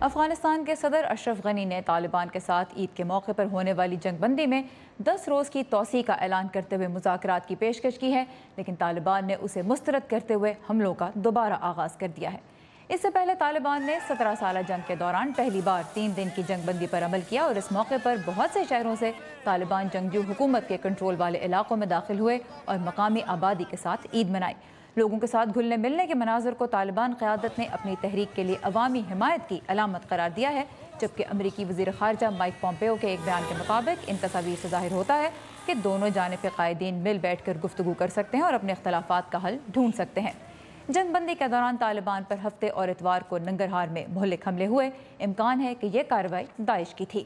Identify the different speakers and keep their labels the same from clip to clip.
Speaker 1: افغانستان کے صدر اشرف غنی نے طالبان کے ساتھ عید کے موقع پر ہونے والی جنگ بندی میں 10 روز کی توسیع کا اعلان کرتے ہوئے مذاکرات کی پیشکش کی ہے، لیکن طالبان نے اسے مسترد کرتے ہوئے حملوں کا دوبارہ آغاز کر دیا ہے۔ اس سے پہلے طالبان نے 17 سالہ جنگ کے دوران پہلی بار 3 دن کی جنگ بندی پر عمل کیا اور اس موقع پر بہت سے شہروں سے طالبان جنگجو حکومت کے کنٹرول والے علاقوں میں داخل ہوئے اور مقامی آبادی کے ساتھ عید منائی۔ لوگوں کے ساتھ گھلنے ملنے کے مناظر کو طالبان قیادت نے اپنی تحریک کے لیے عوامی حمایت کی علامت قرار دیا ہے، جبکہ امریکی وزیر خارجہ مائک پومپیو کے ایک بیان کے مطابق ان تصاویر سے ظاہر ہوتا ہے کہ دونوں جانب کے قائدین مل بیٹھ کر گفتگو کر سکتے ہیں اور اپنے اختلافات کا حل ڈھونڈ سکتے ہیں۔ جنگ بندی کے دوران طالبان پر ہفتے اور اتوار کو ننگرہار میں مہلک حملے ہوئے، امکان ہے کہ یہ کارروائی داعش کی تھی۔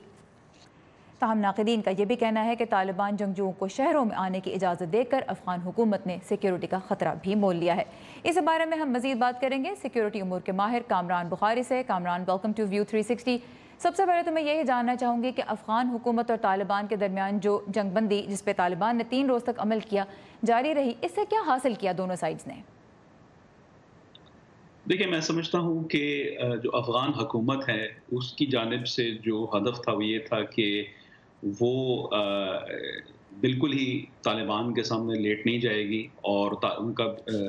Speaker 1: تاہم ناقدین کا یہ بھی کہنا ہے کہ طالبان جنگجوؤں کو شہروں میں آنے کی اجازت دے کر افغان حکومت نے سیکیورٹی کا خطرہ بھی مول لیا ہے۔ اس بارے میں ہم مزید بات کریں گے سیکیورٹی امور کے ماہر کامران بخاری سے۔ Kamran, welcome to View 360۔ سب سے پہلے تو میں یہی جاننا چاہوں گی کہ افغان حکومت اور طالبان کے درمیان جو جنگ بندی جس پہ طالبان نے 3 روز تک عمل کیا جاری رہی، اس سے کیا حاصل کیا دونوں سائڈز نے؟
Speaker 2: دیکھیں، میں سمجھتا ہوں کہ جو افغان حکومت ہے اس کی جانب سے جو ہدف تھا وہ یہ تھا کہ وہ بالکل ہی طالبان کے سامنے لیٹ نہیں جائے گی، اور ان کا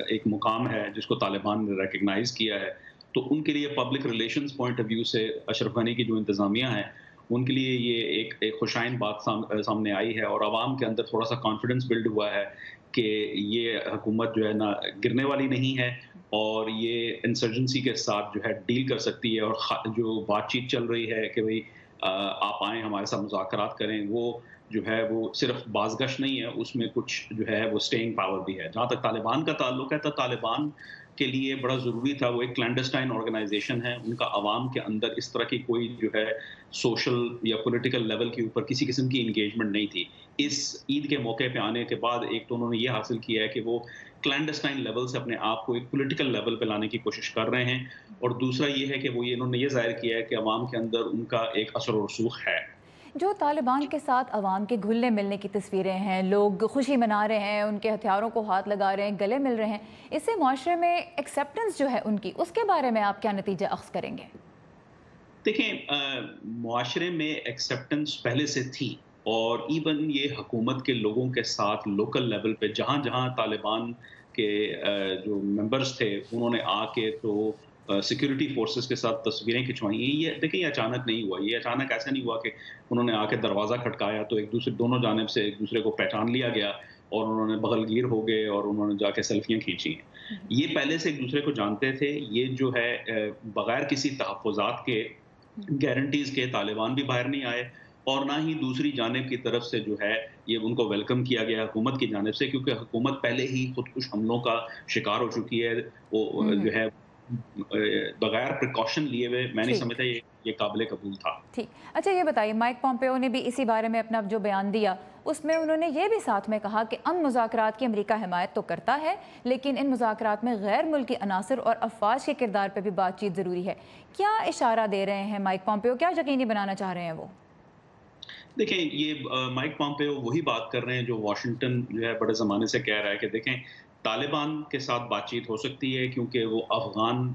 Speaker 2: ایک مقام ہے جس کو طالبان نے ریکگنائز کیا ہے، تو ان کے لیے public relations point of view سے اشرف غنی کی جو انتظامیہ ہے ان کے لیے یہ ایک خوشائن بات سامنے آئی ہے، اور عوام کے اندر تھوڑا سا کانفیڈنس بلڈ ہوا ہے کہ یہ حکومت جو ہے نا گرنے والی نہیں ہے، اور یہ انسرجنسی کے ساتھ جو ہے ڈیل کر سکتی ہے، اور جو بات چیت چل رہی ہے کہ بھئی آپ آئیں ہمارے ساتھ مذاکرات کریں، وہ جو ہے وہ صرف بازگشت نہیں ہے، اس میں کچھ جو ہے وہ سٹینگ پاور بھی ہے۔ جہاں تک طالبان کا تعلق ہے تو طالبان کے لیے بڑا ضروری تھا، وہ ایک کلینڈسٹائن آرگنائزیشن ہے، ان کا عوام کے اندر اس طرح کی کوئی جو ہے سوشل یا پولیٹیکل لیول کے اوپر کسی قسم کی انگیجمنٹ نہیں تھی۔ اس عید کے موقع پہ آنے کے بعد ایک تو انہوں نے یہ حاصل کیا ہے کہ وہ کلینڈسٹائن لیول سے اپنے آپ کو ایک پولیٹیکل لیول پہ لانے کی کوشش کر رہے ہیں، اور دوسرا یہ ہے کہ وہ انہوں نے یہ ظاہر کیا ہے کہ عوام کے اندر ان کا ایک اثر و رسوخ ہے۔
Speaker 1: جو طالبان کے ساتھ عوام کے گھلنے ملنے کی تصویریں ہیں، لوگ خوشی منا رہے ہیں، ان کے ہتھیاروں کو ہاتھ لگا رہے ہیں، گلے مل رہے ہیں، اس سے معاشرے میں ایکسیپٹنس جو ہے ان کی، اس کے بارے میں آپ کیا نتیجہ اخذ کریں گے؟
Speaker 2: دیکھیں، معاشرے میں ایکسیپٹنس پہلے سے تھی، اور ایون یہ حکومت کے لوگوں کے ساتھ لوکل لیول پہ جہاں جہاں طالبان کے جو ممبرز تھے انہوں نے آ کے تو سیکیورٹی فورسز کے ساتھ تصویریں کھنچوائی ہیں۔ یہ دیکھیں، یہ اچانک نہیں ہوا، یہ اچانک ایسا نہیں ہوا کہ انہوں نے آ کے دروازہ کھٹکایا تو ایک دوسرے دونوں جانب سے ایک دوسرے کو پہچان لیا گیا اور انہوں نے بغل گیر ہو گئے اور انہوں نے جا کے سیلفیاں کھینچی ہیں۔ یہ پہلے سے ایک دوسرے کو جانتے تھے، یہ جو ہے بغیر کسی تحفظات کے، گارنٹیز کے طالبان بھی باہر نہیں آئے، اور نہ ہی دوسری جانب کی طرف سے جو ہے یہ ان کو ویلکم کیا گیا حکومت کی جانب سے، کیونکہ حکومت پہلے ہی خود کش حملوں کا شکار ہو چکی ہے۔ وہ جو ہے بغیر پریکاشن لیے ہوئے میں نہیں
Speaker 1: ٹھیک
Speaker 2: سمجھتا یہ قابل قبول تھا۔
Speaker 1: ٹھیک، اچھا یہ بتائیے، مائک پومپیو نے بھی اسی بارے میں اپنا جو بیان دیا اس میں انہوں نے یہ بھی ساتھ میں کہا کہ امن مذاکرات کی امریکہ حمایت تو کرتا ہے، لیکن ان مذاکرات میں غیر ملکی عناصر اور افواج کے کردار پہ بھی بات چیت ضروری ہے۔ کیا اشارہ دے رہے ہیں مائک پومپیو، کیا یقینی بنانا چاہ رہے ہیں وہ؟
Speaker 2: دیکھیں، یہ مائک پومپیو وہی بات کر رہے ہیں جو واشنگٹن جو ہے بڑے زمانے سے کہہ رہا ہے کہ دیکھیں، طالبان کے ساتھ بات چیت ہو سکتی ہے کیونکہ وہ افغان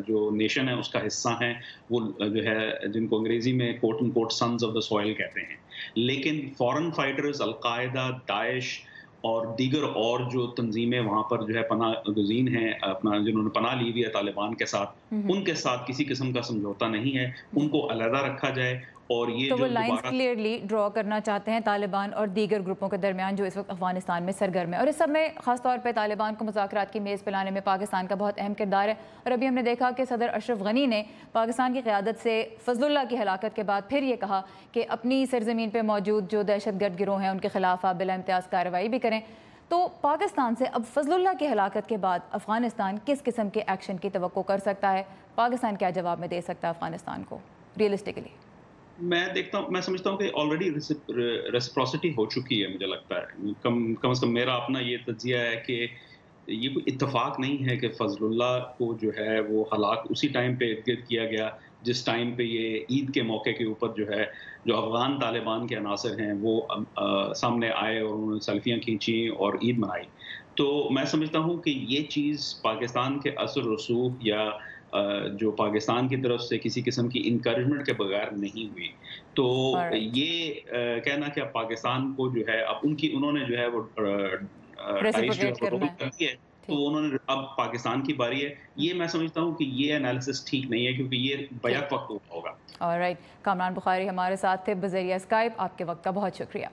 Speaker 2: جو نیشن ہے اس کا حصہ ہیں، وہ جو ہے جن کو انگریزی میں کوٹ ان کوٹ سنز آف دا سوئل کہتے ہیں، لیکن فورن فائٹرز، القاعدہ، داعش اور دیگر اور جو تنظیمیں وہاں پر جو ہے پناہ گزین ہیں، اپنا جنہوں نے پناہ لی ہوئی ہے طالبان کے ساتھ، ان کے ساتھ کسی قسم کا سمجھوتا نہیں ہے، ان کو علیحدہ رکھا جائے، اور یہ
Speaker 1: تو وہ
Speaker 2: جو
Speaker 1: لائنز
Speaker 2: دوبارہ
Speaker 1: کلیئرلی ڈرا کرنا چاہتے ہیں طالبان اور دیگر گروپوں کے درمیان جو اس وقت افغانستان میں سرگرم ہے، اور اس سب میں خاص طور پہ طالبان کو مذاکرات کی میز پہ لانے میں پاکستان کا بہت اہم کردار ہے۔ اور ابھی ہم نے دیکھا کہ صدر اشرف غنی نے پاکستان کی قیادت سے فضل اللہ کی ہلاکت کے بعد پھر یہ کہا کہ اپنی سرزمین پہ موجود جو دہشت گرد گروہ ہیں ان کے خلاف آپ بلا امتیاز کارروائی بھی کریں۔ تو پاکستان سے اب فضل اللہ کی ہلاکت کے بعد افغانستان کس قسم کے ایکشن کی توقع کر سکتا ہے؟ پاکستان کیا جواب میں دے سکتا ہے افغانستان کو ریئلسٹکلی؟
Speaker 2: میں سمجھتا ہوں کہ آلریڈی ریسپروسٹی ہو چکی ہے، مجھے لگتا ہے کم از کم میرا اپنا یہ تجزیہ ہے کہ یہ کوئی اتفاق نہیں ہے کہ فضل اللہ کو جو ہے وہ ہلاک اسی ٹائم پہ ارد گرد کیا گیا جس ٹائم پہ یہ عید کے موقع کے اوپر جو ہے جو افغان طالبان کے عناصر ہیں وہ سامنے آئے اور انہوں نے سیلفیاں کھینچی اور عید منائی۔ تو میں سمجھتا ہوں کہ یہ چیز پاکستان کے اثر رسوخ یا جو پاکستان کی طرف سے کسی قسم کی انکریجمنٹ کے بغیر نہیں ہوئی. تو
Speaker 1: آلرائٹ،
Speaker 2: یہ کہنا کہ اب پاکستان کو جو ہے اب انہوں نے جو ہے وہ ٹائز جو ہے
Speaker 1: ریسیپروکیٹ
Speaker 2: وہ
Speaker 1: کرنا
Speaker 2: ڈبل
Speaker 1: ہے.
Speaker 2: کر دی ہے. تو
Speaker 1: ٹھیک،
Speaker 2: انہوں نے اب پاکستان کی باری ہے. یہ میں سمجھتا ہوں کہ یہ انالیسس ٹھیک نہیں ہے کیونکہ یہ بیک
Speaker 1: ٹھیک.
Speaker 2: وقت ہوا ہوگا.
Speaker 1: آلرائٹ، کامران بخاری ہمارے ساتھ تھے بذریعہ اسکائپ. آپ کے وقت کا بہت شکریہ.